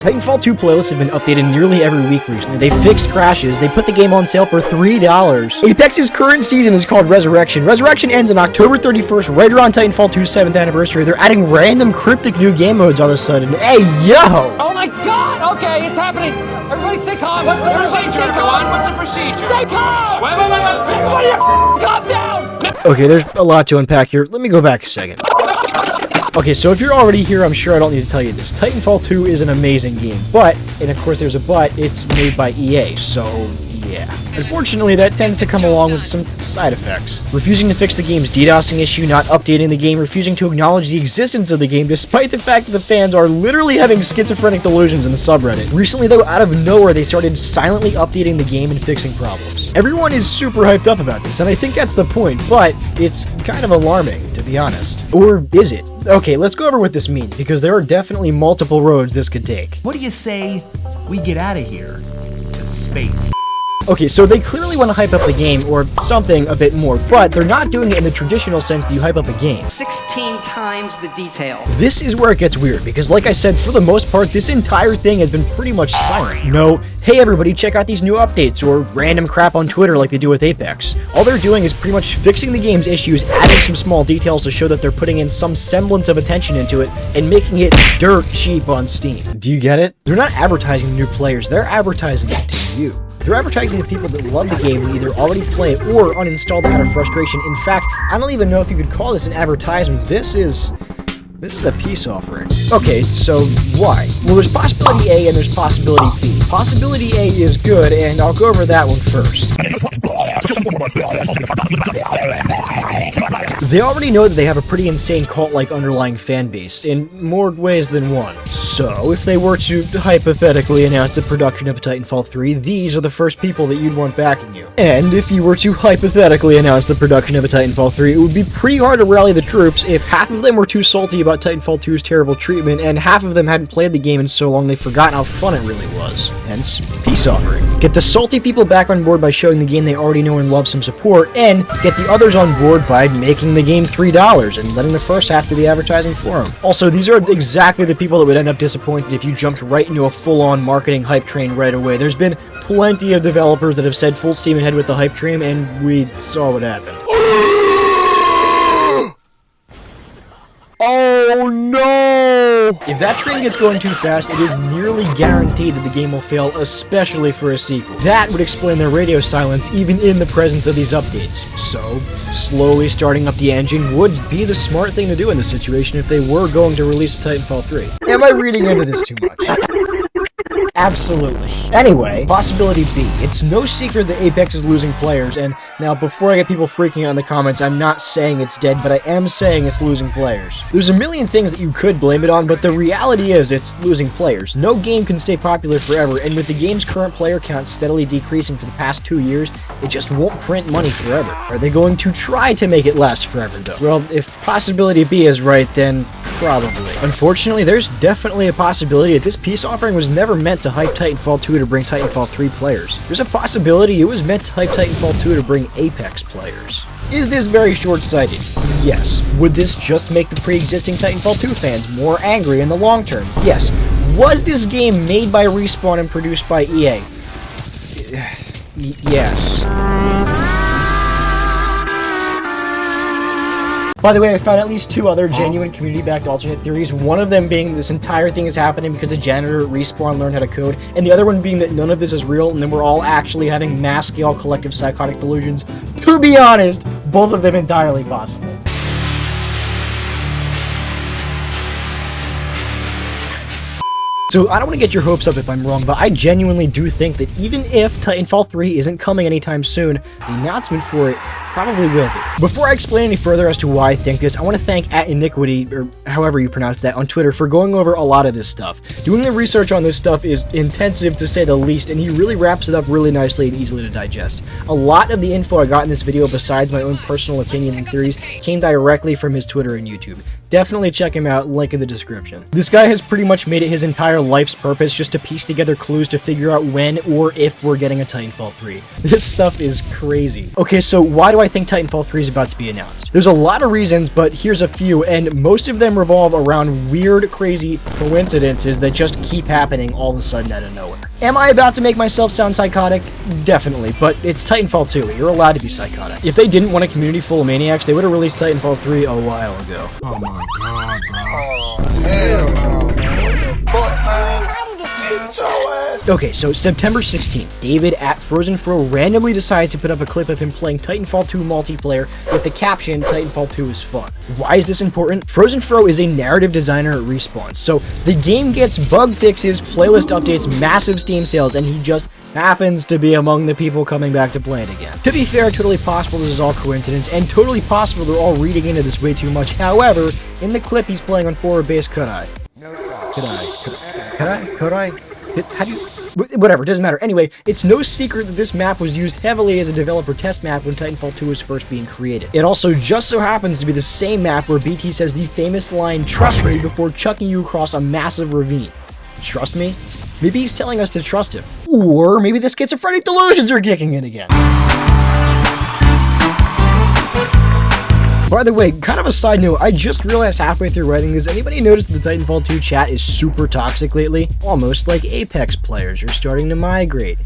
Titanfall 2 playlists have been updated nearly every week recently. They fixed crashes. They put the game on sale for $3. Apex's current season is called Resurrection. Resurrection ends on October 31st, right around Titanfall 2's 7th anniversary. They're adding random cryptic new game modes all of a sudden. Hey, yo! Oh my god! Okay, it's happening! Everybody stay calm! What's the procedure, everyone? What's the procedure? Stay calm! Wait! Everybody calm down! Okay, there's a lot to unpack here. Let me go back a second. Okay, so if you're already here, I'm sure I don't need to tell you this. Titanfall 2 is an amazing game, but, and of course there's a but, it's made by EA, so yeah. Unfortunately, that tends to come along with some side effects. Refusing to fix the game's DDoSing issue, not updating the game, refusing to acknowledge the existence of the game, despite the fact that the fans are literally having schizophrenic delusions in the subreddit. Recently, though, out of nowhere, they started silently updating the game and fixing problems. Everyone is super hyped up about this, and I think that's the point, but it's kind of alarming, to be honest. Or is it? Okay, let's go over what this means, because there are definitely multiple roads this could take. What do you say we get out of here to space? Okay, so they clearly want to hype up the game, or something a bit more, but they're not doing it in the traditional sense that you hype up a game. 16 times the detail. This is where it gets weird, because like I said, for the most part, this entire thing has been pretty much silent. No, hey everybody, check out these new updates, or random crap on Twitter like they do with Apex. All they're doing is pretty much fixing the game's issues, adding some small details to show that they're putting in some semblance of attention into it, and making it dirt cheap on Steam. Do you get it? They're not advertising to new players, they're advertising it to you. They're advertising to people that love the game and either already play it or uninstalled it out of frustration. In fact, I don't even know if you could call this an advertisement. This is a peace offering. Okay, so why? Well, there's possibility A and there's possibility B. Possibility A is good, and I'll go over that one first. They already know that they have a pretty insane cult-like underlying fan base, in more ways than one. So, if they were to hypothetically announce the production of Titanfall 3, these are the first people that you'd want backing you. And if you were to hypothetically announce the production of a Titanfall 3, it would be pretty hard to rally the troops if half of them were too salty about Titanfall 2's terrible treatment, and half of them hadn't played the game in so long they've forgotten how fun it really was. Hence, peace offering. Get the salty people back on board by showing the game they already know and love some support, and get the others on board by making the game $3 and letting the first half do the advertising for them. Also, these are exactly the people that would end up disappointed if you jumped right into a full-on marketing hype train right away. There's been plenty of developers that have said full steam ahead with the hype train, and we saw what happened. Oh no! If that train gets going too fast, it is nearly guaranteed that the game will fail, especially for a sequel. That would explain their radio silence even in the presence of these updates. So, slowly starting up the engine would be the smart thing to do in this situation if they were going to release Titanfall 3. Am I reading into this too much? Absolutely. Anyway, possibility B. It's no secret that Apex is losing players, and now before I get people freaking out in the comments, I'm not saying it's dead, but I am saying it's losing players. There's a million things that you could blame it on, but the reality is it's losing players. No game can stay popular forever, and with the game's current player count steadily decreasing for the past 2 years, it just won't print money forever. Are they going to try to make it last forever, though? Well, if possibility B is right, then probably. Unfortunately, there's definitely a possibility that this peace offering was never meant to hype Titanfall 2 to bring Titanfall 3 players. There's a possibility it was meant to hype Titanfall 2 to bring Apex players. Is this very short-sighted? Yes. Would this just make the pre-existing Titanfall 2 fans more angry in the long term? Yes. Was this game made by Respawn and produced by EA? Yes. By the way, I found at least 2 other genuine community-backed alternate theories, one of them being this entire thing is happening because a janitor at Respawn learned how to code, and the other one being that none of this is real, and then we're all actually having mass-scale collective psychotic delusions. To be honest, both of them entirely possible. So, I don't want to get your hopes up if I'm wrong, but I genuinely do think that even if Titanfall 3 isn't coming anytime soon, the announcement for it probably will be. Before I explain any further as to why I think this, I want to thank @iniquity, or however you pronounce that, on Twitter for going over a lot of this stuff. Doing the research on this stuff is intensive to say the least, and he really wraps it up really nicely and easily to digest. A lot of the info I got in this video, besides my own personal opinions and theories, came directly from his Twitter and YouTube. Definitely check him out, link in the description. This guy has pretty much made it his entire life's purpose just to piece together clues to figure out when or if we're getting a Titanfall 3. This stuff is crazy. Okay, so why do I think Titanfall 3 is about to be announced? There's a lot of reasons, but here's a few, and most of them revolve around weird, crazy coincidences that just keep happening all of a sudden out of nowhere. Am I about to make myself sound psychotic? Definitely, but it's Titanfall 2. You're allowed to be psychotic. If they didn't want a community full of maniacs, they would have released Titanfall 3 a while ago. Oh my god, bro. Oh, hell no, man. Okay, so September 16th, David at Frozen Fro randomly decides to put up a clip of him playing Titanfall 2 multiplayer with the caption, Titanfall 2 is fun. Why is this important? Frozen Fro is a narrative designer at Respawn, so the game gets bug fixes, playlist updates, massive Steam sales, and he just happens to be among the people coming back to play it again. To be fair, totally possible this is all coincidence, and totally possible they're all reading into this way too much. However, in the clip he's playing on forward base Kodai. How do you... Whatever, doesn't matter. Anyway, it's no secret that this map was used heavily as a developer test map when Titanfall 2 was first being created. It also just so happens to be the same map where BT says the famous line, "Trust me," before chucking you across a massive ravine. Trust me? Maybe he's telling us to trust him. Or maybe the schizophrenic delusions are kicking in again. By the way, kind of a side note, I just realized halfway through writing this, anybody notice the Titanfall 2 chat is super toxic lately? Almost like Apex players are starting to migrate.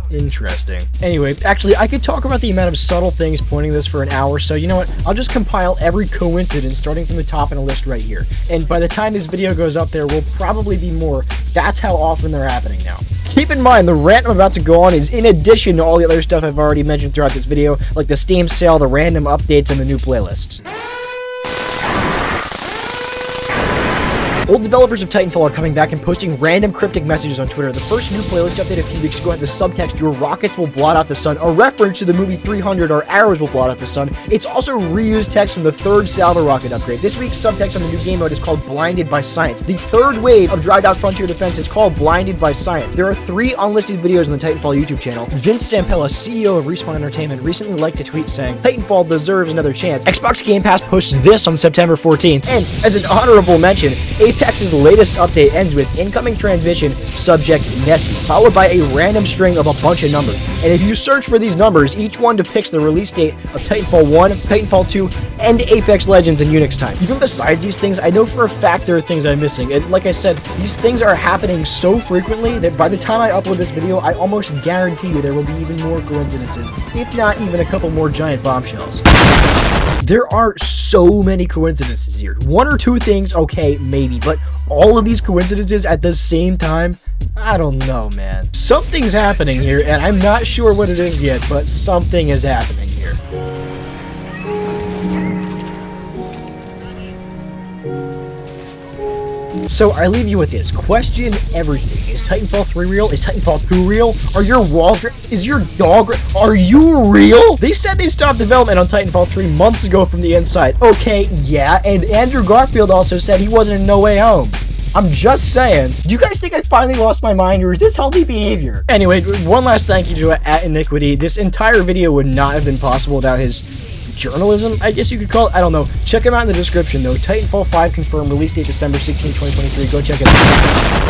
Interesting. Anyway, actually, I could talk about the amount of subtle things pointing this for an hour, so you know what? I'll just compile every coincidence starting from the top in a list right here. And by the time this video goes up, there will probably be more. That's how often they're happening now. Keep in mind, the rant I'm about to go on is in addition to all the other stuff I've already mentioned throughout this video, like the Steam sale, the random updates, and the new playlists. Old developers of Titanfall are coming back and posting random cryptic messages on Twitter. The first new playlist update a few weeks ago had the subtext, "Your rockets will blot out the sun," a reference to the movie 300, "Our arrows will blot out the sun." It's also reused text from the third Salvo rocket upgrade. This week's subtext on the new game mode is called "Blinded by Science." The third wave of Dried Out Frontier Defense is called "Blinded by Science." There are 3 unlisted videos on the Titanfall YouTube channel. Vince Zampella, CEO of Respawn Entertainment, recently liked a tweet saying, "Titanfall deserves another chance." Xbox Game Pass posts this on September 14th, and as an honorable mention, Apex's latest update ends with incoming transmission, subject Nessie, followed by a random string of a bunch of numbers. And if you search for these numbers, each one depicts the release date of Titanfall 1, Titanfall 2, and Apex Legends in Unix time. Even besides these things, I know for a fact there are things I'm missing. And like I said, these things are happening so frequently that by the time I upload this video, I almost guarantee you there will be even more coincidences, if not even a couple more giant bombshells. There are so many coincidences here. 1 or 2 things, okay, maybe, but all of these coincidences at the same time, I don't know, man. Something's happening here, and I'm not sure what it is yet, but something is happening here. So I leave you with this. Question everything. Is Titanfall 3 real? Is Titanfall 2 real? Are your walls real? Is your dog real? Are you real? They said they stopped development on Titanfall 3 months ago from the inside. Okay, yeah, and Andrew Garfield also said he wasn't in No Way Home. I'm just saying. Do you guys think I finally lost my mind, or is this healthy behavior? Anyway, one last thank you to at iniquity. This entire video would not have been possible without his journalism, I guess you could call it. I don't know. Check him out in the description, though. Titanfall 5 confirmed, release date December 16, 2023. Go check it out.